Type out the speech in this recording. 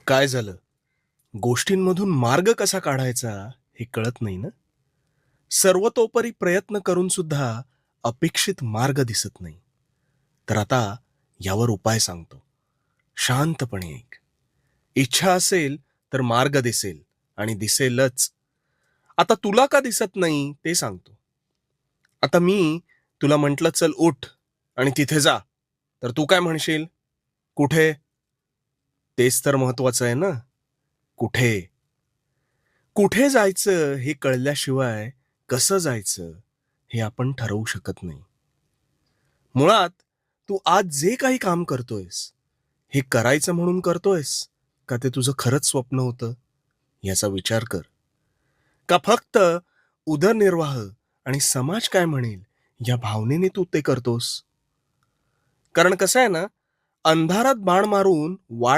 काय झालं? गोष्टींमधून मार्ग कसा काढायचा हे कळत नाही ना? सर्वतोपरी प्रयत्न करून सुद्धा अपेक्षित मार्ग दिसत नाही. तर आता यावर उपाय सांगतो. शांतपणे ऐक. इच्छा असेल तर मार्ग दिसेल आणि दिसेलच. आता तुला का दिसत नाही ते सांगतो. आता मी तुला म्हटलं चल उठ आणि तिथे जा. तर तू काय म्हणशील? कुठे? तेच तर महत्वाचं आहे ना. कुठे? कुठे जायचं हे कळल्याशिवाय कसं जायचं हे आपण ठरवू शकत नाही. मुळात तू आज जे काही काम करतोयस, हे करायचं म्हणून करतोयस का ते तुझं खरंच स्वप्न होतं? याचा विचार कर. का फक्त उदरनिर्वाह आणि समाज काय म्हणेल या भावनेने तू ते करतोस? कारण कसं आहे ना, अंधारात बाण मारून वाट